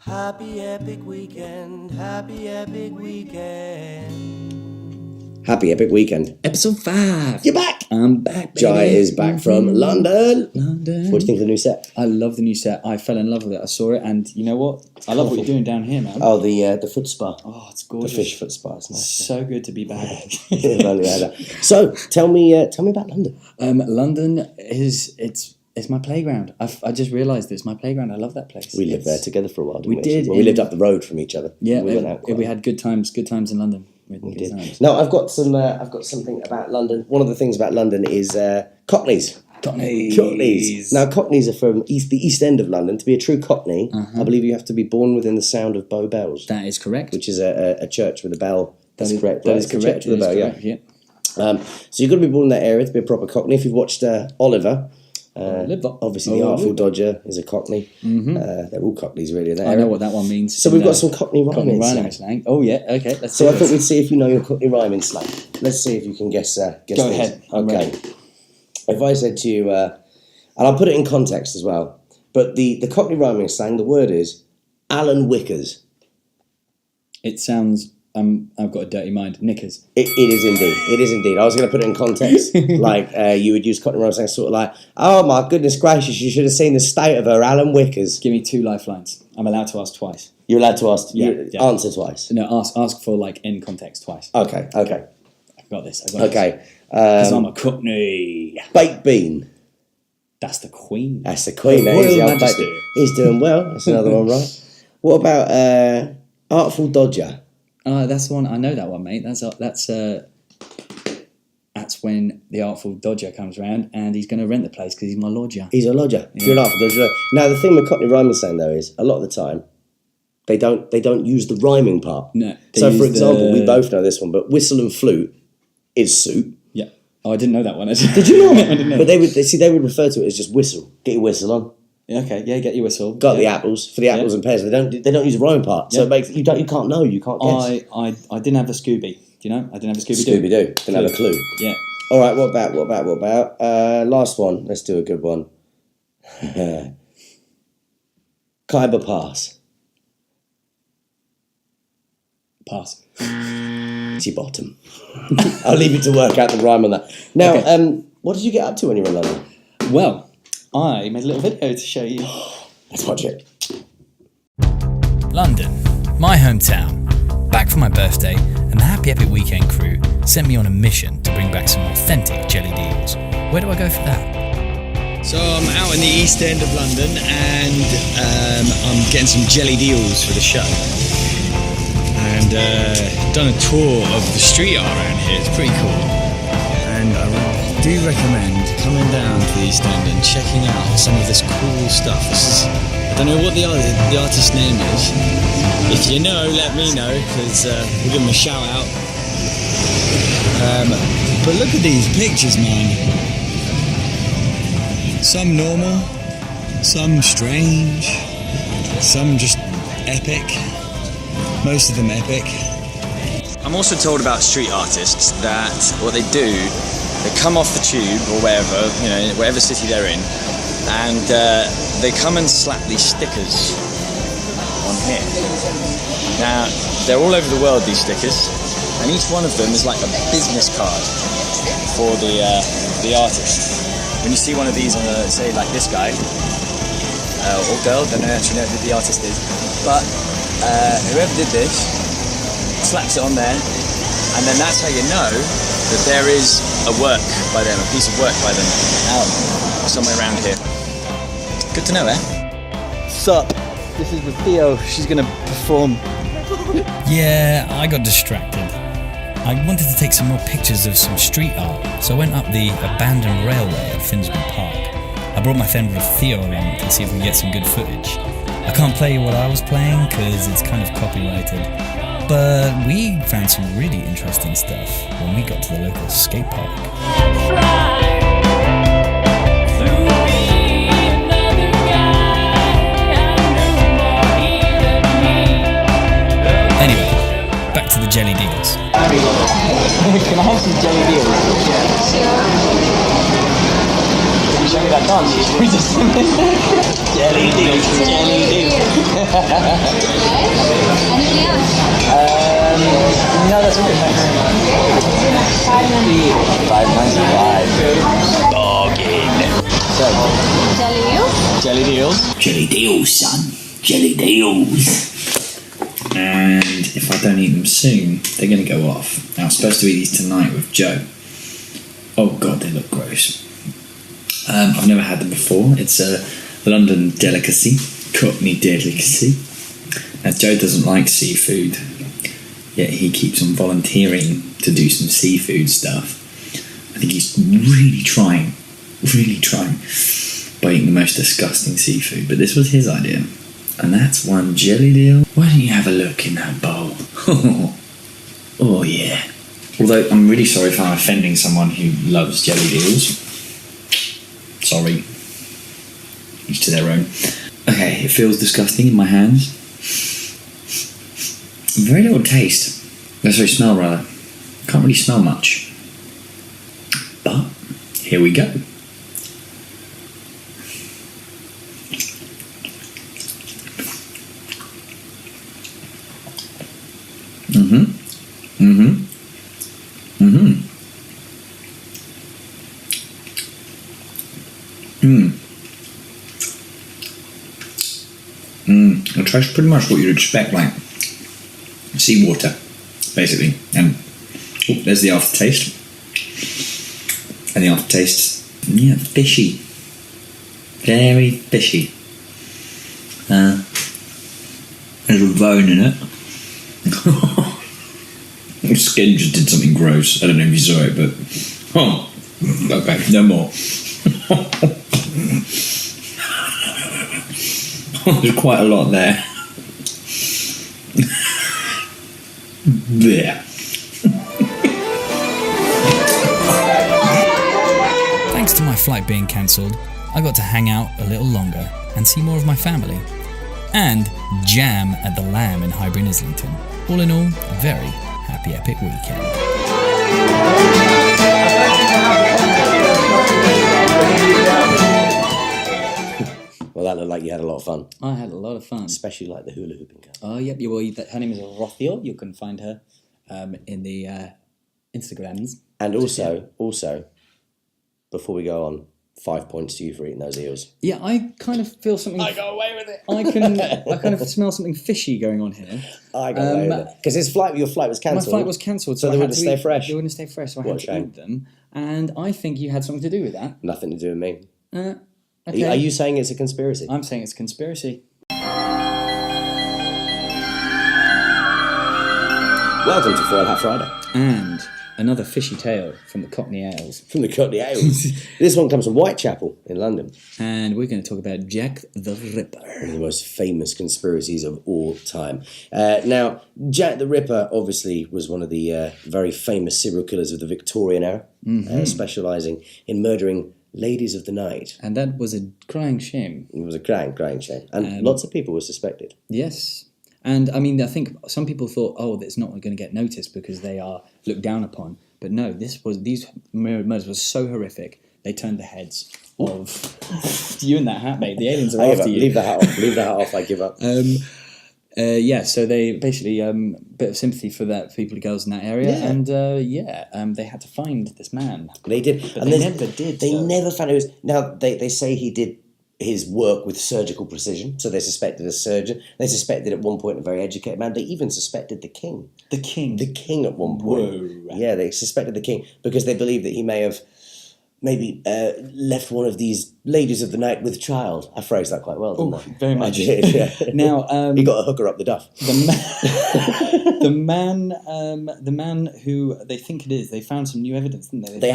Happy epic weekend, happy epic weekend. Happy Epic Weekend. Episode 5. You're back! I'm back, baby. Jai is back from London. London. What do you think of the new set? I love the new set. I fell in love with it. I saw it, and you know what? I love what you're doing down here, man. Oh, the foot spa. Oh, it's gorgeous. The fish foot spa. It's nice. So good to be back. So, tell me about London. London it's my playground. I just realised it's my playground. I love that place. We lived there together for a while, didn't we? We did. Well, we lived up the road from each other. Yeah, we went out we had good times in London. We did. Now, I've got something about London. One of the things about London is Cockneys. Cockneys. Now, Cockneys are from the East End of London. To be a true Cockney, I believe you have to be born within the sound of Bow Bells. That is correct. Which is a church with a bell. That's correct. That is correct. Church with a bell, yeah. So you've got to be born in that area to be a proper Cockney. If you've watched Oliver, obviously the Artful Dodger is a Cockney. They're all Cockneys really in that area. I know what that one means. So we've got some Cockney rhyming slang. Oh yeah, okay. Let's so I thought we'd see if you know your Cockney rhyming slang. Let's see if you can guess. Go these. ahead. Okay. If I said to you, and I'll put it in context as well, but the Cockney rhyming slang, the word is Alan Wickers. It sounds. I've got a dirty mind. Knickers. It is indeed. It is indeed. I was going to put it in context, like you would use Cockney rhyming slang, sort of like, "Oh my goodness gracious, you should have seen the state of her, Alan Wickers." Give me 2 lifelines. I'm allowed to ask twice. You're allowed to ask. Yeah. Answer twice. No, ask for like in context twice. Okay. I've got this. Okay. Because I'm a Cockney. Baked bean. That's the Queen. That's the Queen. He's doing well. That's another one, right? What about Artful Dodger? That's the one. I know that one, mate. That's when the Artful Dodger comes round and he's going to rent the place because he's my lodger. He's a lodger. Yeah. You're an Artful Dodger. Now the thing with Cockney rhyming slang though is a lot of the time they don't use the rhyming part. No. So for example, we both know this one, but whistle and flute is soup. Yeah. Oh, I didn't know that one. Did you not? I didn't know. But they would refer to it as just whistle. Get your whistle on. Yeah, okay, yeah, get your whistle. Got the apples for the apples and pears. They don't use the rhyming part, so it makes you can't know, you can't guess. I didn't have a Scooby. Do you know? I didn't have a Scooby Doo. Didn't have a clue. Yeah. All right. What about? Last one. Let's do a good one. Khyber Pass. Pass. Bottom. I'll leave you to work out the rhyme on that. Now, what did you get up to when you were in London? Well, I made a little video to show you. Let's watch it. London, my hometown. Back for my birthday, and the Happy Epic Weekend crew sent me on a mission to bring back some authentic Jellied Eels. Where do I go for that? So I'm out in the East End of London, and I'm getting some Jellied Eels for the show. And done a tour of the street art around here. It's pretty cool. And I do recommend coming down to the East End and checking out some of this cool stuff. I don't know what the artist's name is. If you know, let me know, because we'll give him a shout out. But look at these pictures, man. Some normal, some strange, some just epic. Most of them epic. I'm also told about street artists that what they do, they come off the tube or wherever, whatever city they're in, and they come and slap these stickers on here. Now, they're all over the world, these stickers, and each one of them is like a business card for the artist. When you see one of these on say like this guy, or girl, don't actually know who the artist is, but whoever did this slaps it on there, and then that's how you know that there is a work by them, a piece of work by them out somewhere around here. Good to know, eh? Sup, this is with Theo. She's gonna perform. Yeah, I got distracted. I wanted to take some more pictures of some street art, so I went up the abandoned railway at Finsbury Park. I brought my friend Theo along to see if we can get some good footage. I can't play you what I was playing because it's kind of copyrighted, but we found some really interesting stuff when we got to the local skate park. Anyway, back to the Jellied Eels. Can I have some Jellied Eels? show me that dance. We just Jellied Eels. Jellied Eels. Anything else? No, that's all good. $5.95. Bargain. So, Jelly Eels? Jellied Eels. Jellied Eels, son. Jellied Eels. And if I don't eat them soon, they're going to go off. Now, I'm supposed to eat these tonight with Joe. Oh, God, they look gross. I've never had them before. It's a London delicacy, Cockney delicacy. Now, Joe doesn't like seafood, yet he keeps on volunteering to do some seafood stuff. I think he's really trying by eating the most disgusting seafood. But this was his idea. And that's one jellied eel. Why don't you have a look in that bowl? Oh, yeah. Although, I'm really sorry if I'm offending someone who loves jellied eels. Sorry. Each to their own. Okay, it feels disgusting in my hands. Very little taste. Sorry, smell rather. Can't really smell much. But, here we go. It tastes pretty much what you'd expect, like seawater, basically. And there's the aftertaste. And the aftertaste, yeah, fishy. Very fishy. There's a bone in it. The skin just did something gross. I don't know if you saw it, but okay, no more. There's quite a lot there. There. Thanks to my flight being cancelled, I got to hang out a little longer and see more of my family. And jam at the Lamb in Highbury, Islington. All in all, a very happy epic weekend. Well, that looked like you had a lot of fun. I had a lot of fun. Especially like the hula hooping girl. Oh, yep. Well, her name is Rothio. You can find her in the Instagrams. And also, before we go on, 5 points to you for eating those eels. Yeah, I kind of feel something. I got away with it. I kind of smell something fishy going on here. I got away with it. Because your flight was cancelled. My flight was cancelled, so they wouldn't stay fresh. They wouldn't stay fresh, so I What had a to shame. eat them. And I think you had something to do with that. Nothing to do with me. Okay. Are you saying it's a conspiracy? I'm saying it's a conspiracy. Welcome to Foil Hat Friday. And another fishy tale from the Cockney Ales. From the Cockney Ales. This one comes from Whitechapel in London. And we're going to talk about Jack the Ripper. One of the most famous conspiracies of all time. Now, Jack the Ripper obviously was one of the very famous serial killers of the Victorian era, specialising in murdering ladies of the night. And that was a crying shame. It was a crying shame. And lots of people were suspected. Yes. And I mean, I think some people thought, oh, it's not going to get noticed because they are looked down upon. But no, these murders were so horrific, they turned the heads of you in that hat, mate. The aliens are after you. Leave the hat off. Leave the hat off. I give up. So they basically bit of sympathy for that people and girls in that area, and they had to find this man. They did, but they never did. They never found it. Now they say he did his work with surgical precision, so they suspected a surgeon. They suspected at one point a very educated man. They even suspected the king. The king at one point. Whoa. Yeah, they suspected the king because they believed that he may have maybe left one of these ladies of the night with child. I phrased that quite well, didn't I? Very much. I did, yeah. Now he got a hooker up the duff. The man who they think it is. They found some new evidence, didn't they?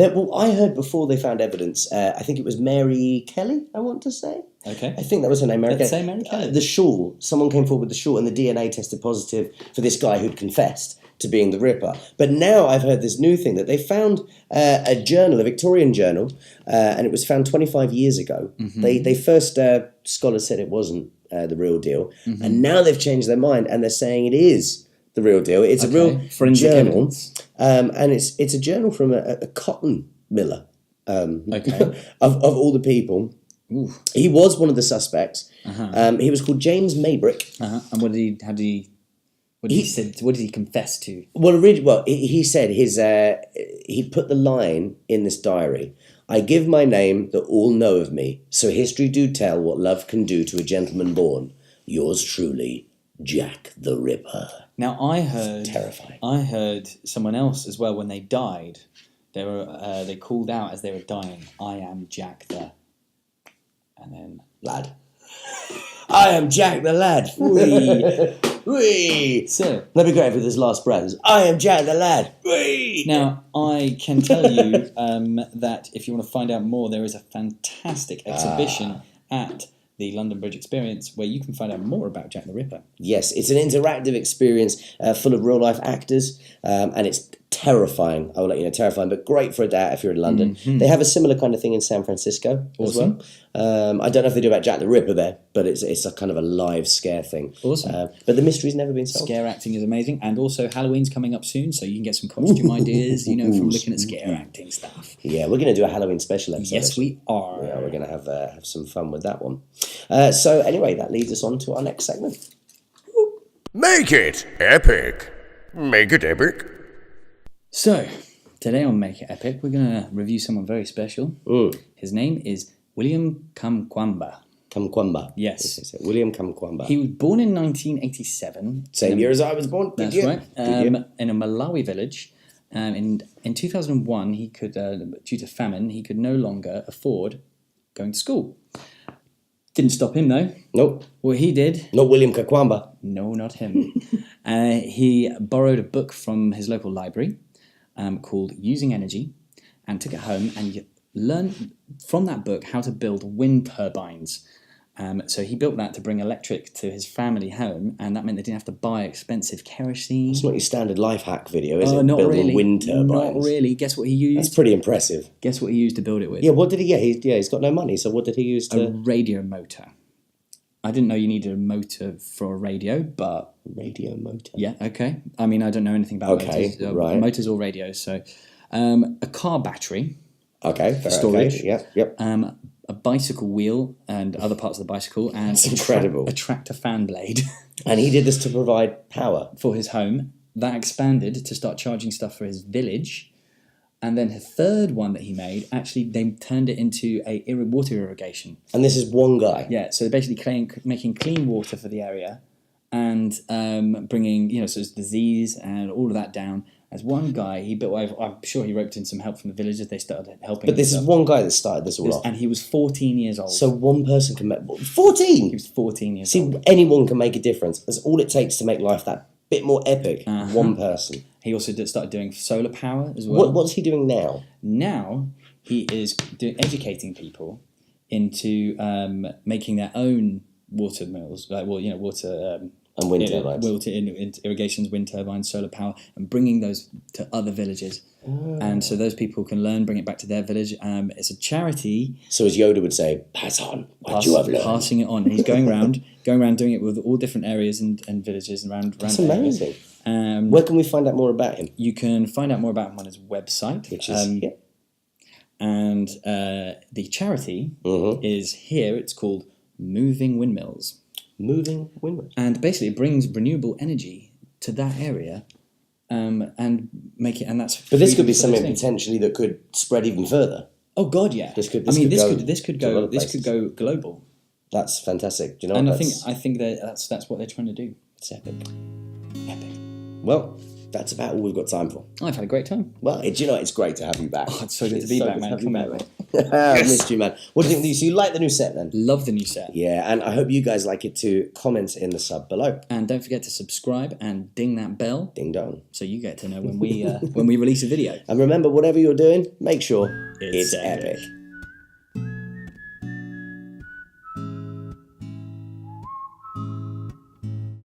Well, I heard before they found evidence. I think it was Mary Kelly. I want to say. Okay. I think that was her name, Mary Kelly. Let's say Mary Kelly. The shawl. Someone came forward with the shawl, and the DNA tested positive for this guy who'd confessed to being the Ripper. But now I've heard this new thing that they found a journal, a Victorian journal, and it was found 25 years ago. Mm-hmm. They first, scholars said it wasn't the real deal, and now they've changed their mind and they're saying it is the real deal. It's a real forensic journal, evidence. and it's a journal from a cotton miller. Okay. of all the people. Ooh. He was one of the suspects. He was called James Maybrick. And what did he confess to? Well, he said he put the line in this diary. I give my name that all know of me, so history do tell what love can do to a gentleman born. Yours truly, Jack the Ripper. Now I heard Terrifying. I heard someone else as well when they died. They called out as they were dying, "I am Jack the," and then Lad. I am Jack the Lad. Whee! Whee! So That'd be great for this last breath. I am Jack the Lad. Whee! now I can tell you that if you want to find out more, there is a fantastic exhibition at the London Bridge Experience where you can find out more about Jack the Ripper. Yes, it's an interactive experience full of real life actors, and it's terrifying. I will let you know, terrifying, but great for a day out if you're in London. They have a similar kind of thing in San Francisco as well. I don't know if they do about Jack the Ripper there, but it's a kind of a live scare thing. Awesome. But the mystery's never been solved. Scare acting is amazing, and also Halloween's coming up soon, so you can get some costume ideas, from looking at scare acting stuff. Yeah, we're going to do a Halloween special episode. Yes, we are. Yeah, we're going to have some fun with that one. So anyway, that leads us on to our next segment. Make it epic. Make it epic. So, today on Make It Epic, we're going to review someone very special. His name is William Kamkwamba. Kamkwamba. Yes. William Kamkwamba. He was born in 1987. Same year as I was born. That's right. In a Malawi village. In 2001, he could, due to famine, he could no longer afford going to school. Didn't stop him though. Nope. What he did... Not William Kamkwamba. No, not him. He borrowed a book from his local library called Using Energy and took it home and learned from that book how to build wind turbines. So he built that to bring electric to his family home, and that meant they didn't have to buy expensive kerosene. It's not your standard life hack video, is it? Not Building really. wind turbines. Not really. Guess what he used? That's pretty impressive. Guess what he used to build it with? Yeah, what did he get? He's got no money, so what did he use A to... radio motor. I didn't know you needed a motor for a radio, but... Radio motor? Yeah, okay. I mean, I don't know anything about motors. Right. Motors or radios, so... a car battery. Okay, fair, storage. Okay. Yep. A bicycle wheel and other parts of the bicycle, and That's incredible. A tractor fan blade. And he did this to provide power. For his home. That expanded to start charging stuff for his village. And then the third one that he made, actually, they turned it into water irrigation. And this is one guy? Yeah, so basically making clean water for the area and bringing, so it's disease and all of that down. As one guy, I'm sure he roped in some help from the villagers. They started helping. But this is one guy that started this all off. And he was 14 years old. So one person can make... 14?! He was 14 years old. See, anyone can make a difference. That's all it takes to make life that bit more epic. One person. He also started doing solar power as well. What's he doing now? Now he is educating people into making their own water mills, water... and wind turbines. Irrigations, wind turbines, solar power, and bringing those to other villages. And so those people can learn, bring it back to their village. It's a charity. So as Yoda would say, pass on what you have learned. Passing it on. And he's going around doing it with all different areas and villages around. That's amazing. Where can we find out more about him? You can find out more about him on his website. Which is... And the charity is here. It's called Moving Windmills. Moving windmills. And basically it brings renewable energy to that area and make it, and that's... But this could be something potentially that could spread even further. Oh God, yeah. This could go global. That's fantastic. Do you know and what? I think that that's what they're trying to do. It's epic. Well, that's about all we've got time for. I've had a great time. Well, it's great to have you back. Oh, it's so good to be back, man. Come back, mate. I missed you, man. What do you think of these? So you like the new set then? Love the new set. Yeah, and I hope you guys like it too. Comment in the sub below. And don't forget to subscribe and ding that bell. Ding dong. So you get to know when we release a video. And remember, whatever you're doing, make sure it's epic.